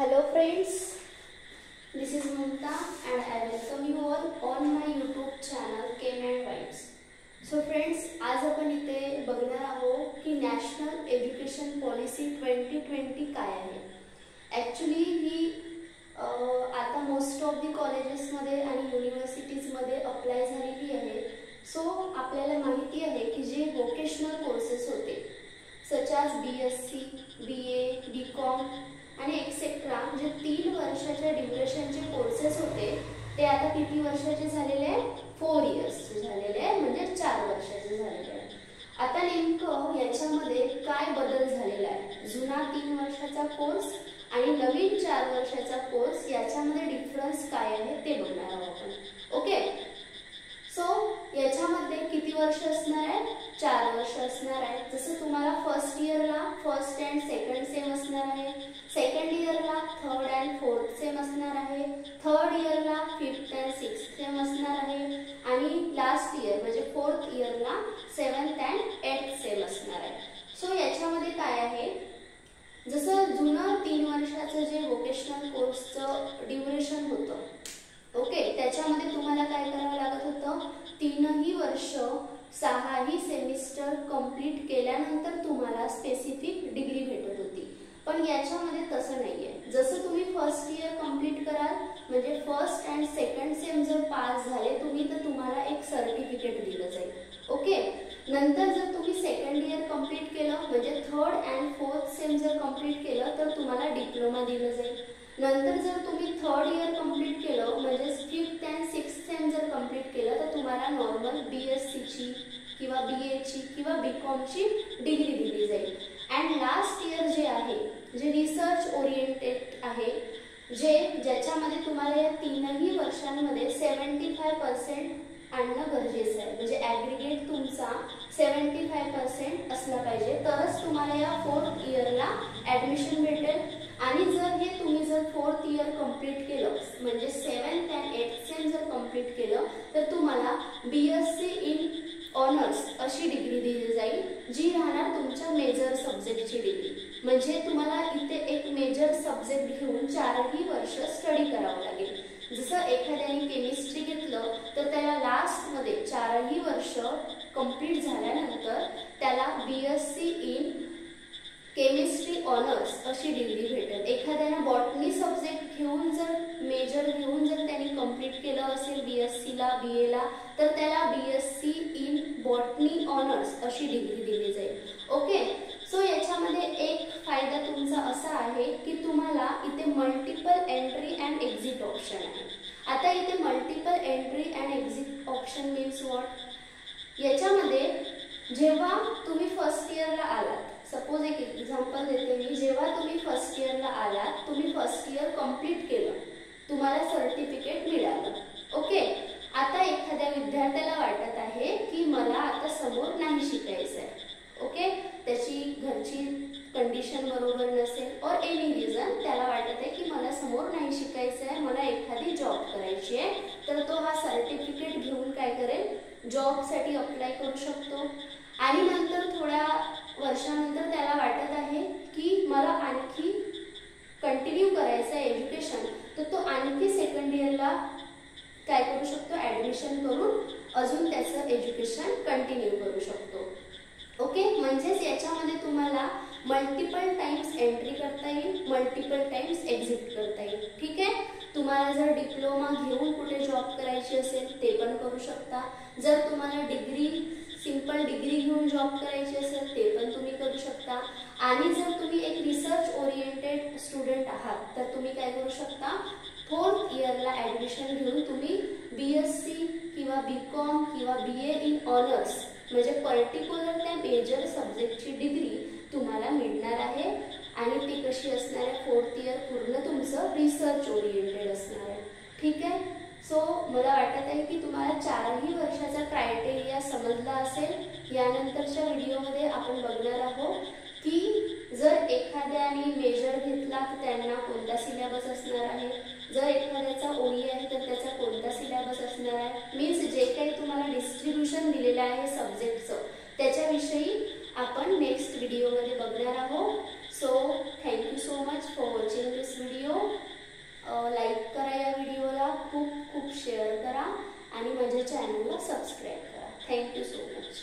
Hello friends, this is Mamta and I welcome you all on my YouTube channel Chem and Vibes. So friends, आज आपण इथे बघणार आहोत की national education policy 2020 काय आहे. ॲक्च्युली ही आता मोस्ट ऑफ दी कॉलेजेसमध्ये आणि युनिव्हर्सिटीजमध्ये अप्लाय झालेली आहे. सो आपल्याला माहिती आहे की जे वोकेशनल कोर्सेस होते such as BSc, BA, BCom आणि एक्सेट्रा जे 3 वर्षाच्या ड्युरेशनचे कोर्सेस होते ते आता किती वर्षाचे झालेले आहे? 4 इयर्सचे झालेले आहे, म्हणजे 4 वर्षाचे झालेले आहे. आता नेमकं याच्यामध्ये काय बदल झालेला आहे? जुना 3 वर्षाचा कोर्स आणि नवीन 4 वर्षाचा कोर्स याच्यामध्ये डिफरन्स काय आहे ते बघणार आहोत आपण. ओके, सो याच्यामध्ये किती वर्ष असणार आहे? 4 वर्ष असणार आहे. जसं तुम्हाला फर्स्ट इयरला फर्स्ट अँड सेकंड सेम असणार आहे, सेकंड इयरला थर्ड अँड फोर्थ सेम असणार आहे, थर्ड इयरला फिफ्थ अँड सिक्स्थ सेम असणार आहे आणि लास्ट इयर म्हणजे फोर्थ इयरला सेवन्थ अँड एट्थ सेम असणार आहे. सो याच्यामध्ये काय आहे, जसं जुनं 3 वर्षाचं जे वोकेशनल कोर्सचं ड्युरेशन होतं, ओके, त्याच्यामध्ये तुम्हाला काय करावं लागत होतं? 3ही वर्ष 6ही सेमिस्टर कंप्लीट केल्यानंतर तुम्हाला स्पेसिफिक डिग्री भेटत होती. पण याच्यामध्ये तसं नाहीये. जसं तुम्ही फर्स्ट इयर कंप्लीट कराल म्हणजे फर्स्ट अँड सेकंड सेम जर पास झाले तुम्ही तर तुम्हाला एक सर्टिफिकेट दिलं जाईल. ओके, नंतर जर तुम्ही सेकंड इयर कंप्लीट केलं म्हणजे थर्ड अँड फोर्थ सेम जर कंप्लीट केलं तर तुम्हाला डिप्लोमा दिलं जाईल. नंतर जर तुम्ही थर्ड इयर कंप्लीट केलं म्हणजे फिफ्थ अँड सिक्स्थ सेम जर कंप्लीट केलं तर तुम्हाला नॉर्मल BSc ची किंवा BA ची किंवा BCom ची डिग्री दिली जाईल. अँड लास्ट इयर जे आहे जे रिसर्च ओरिएंटेड आहे, ज्याच्यामध्ये तुम्हाला या 3ही वर्षांमध्ये 75% आणणं गरजेचं आहे. म्हणजे ॲग्रिगेट तुमचा 75% असला पाहिजे तरच तुम्हाला या फोर्थ इयरला ॲडमिशन भेटेल. आणि तुम्ही जर फोर्थ इयर कंप्लीट केलं म्हणजे 7th अँड 8th सेम जर कंप्लीट केलं तर तुम्हाला BSc इन ऑनर्स अशी डिग्री दिली जाईल जी राहणार तुमच्या मेजर सब्जेक्टची डिग्री. म्हणजे तुम्हाला इथे एक मेजर सब्जेक्ट घेऊन 4ही वर्ष स्टडी करावं लागेल. जसं एखाद्याने केमिस्ट्री घेतलं तर त्याला लास्टमध्ये 4ही वर्ष कंप्लीट झाल्यानंतर त्याला BSc इन केमिस्ट्री ऑनर्स अशी डिग्री भेटेल. एखाद्याने बॉटनी सब्जेक्ट घेऊन जर मेजर घेऊन जर त्यांनी कंप्लीट केलं असेल BSc ला BA ला तर त्याला BSc इन बॉटनी ऑनर्स अशी डिग्री दिली जाईल. ओके, सो याच्यामध्ये एक फायदा तुमचा असा आहे की तुम्हाला इथे multiple entry and exit option आहे. आता इथे multiple entry and exit option means what? याच्यामध्ये जेव्हा तुम्ही फर्स्ट इयरला आलात, सपोज एक एक्झाम्पल देते मी, जेव्हा तुम्ही फर्स्ट इयरला आलात, तुम्ही फर्स्ट इयर कंप्लीट केलं, तुम्हाला सर्टिफिकेट मिळालं. ओके, आता एखाद्या विद्यार्थ्याला वाटत आहे की मला आता समोर नाही शिकायचं आहे. ओके, त्याची घरची कंडिशन बरोबर नसेल और एनी रिझन त्याला वाटत आहे की मला समोर नाही शिकायचं आहे, मला एखादी जॉब करायची आहे, तर तो हा सर्टिफिकेट घेऊन काय करेल? जॉबसाठी अप्लाय करू शकतो. आणि नंतर थोड्या वर्षानंतर त्याला वाटत आहे की मला आणखी कंटिन्यू करायचं आहे एज्युकेशन, तर तो आणखी सेकंड इयरला काय करू शकतो? ॲडमिशन करून अजून त्याचं एज्युकेशन कंटिन्यू करू शकतो. ओके, म्हणजेच याच्यामध्ये तुम्हाला मल्टिपल टाइम्स एंट्री करता येईल, मल्टिपल टाइम्स एक्झिट करता येईल. ठीक आहे, तुम्हाला जर डिप्लोमा घेऊन कुठे जॉब करायची असेल ते पण करू शकता. जर तुम्हाला सिंपल डिग्री घेऊन जॉब करायची असेल ते पण तुम्ही करू शकता. आणि जर तुम्ही एक रिसर्च ओरिएंटेड स्टुडंट आहात तर तुम्ही काय करू शकता? फोर्थ इयरला ॲडमिशन घेऊन तुम्ही BSc किंवा BCom किंवा BA इन ऑनर्स म्हणजे पर्टिक्युलर त्या मेजर सब्जेक्टची डिग्री तुम्हाला मिळणार आहे. आणि ती कशी असणार आहे? फोर्थ इयर पूर्ण तुमचं रिसर्च ओरिएंटेड असणार आहे. ठीक आहे, सो मला वाटत आहे की तुम्हाला 4ही वर्षाचा क्रायटेरिया समजला असेल. यानंतरच्या व्हिडिओमध्ये आपण बघणार आहोत की जर एखाद्याने मेजर घेतला तर त्यांना कोणता सिलेबस असणार आहे, जर एखाद्याचा OE आहे तर त्याचा कोणता सिलेबस असणार आहे, मीन्स जे काही तुम्हाला डिस्ट्रीब्युशन दिलेलं आहे सब्जेक्टचं त्याच्याविषयी आपण नेक्स्ट व्हिडिओमध्ये बघणार आहोत. So thank you so much for watching this video. Like करा या व्हिडिओला, खूप खूप शेअर करा आणि माझ्या चॅनलला सबस्क्राईब करा. Thank you so much.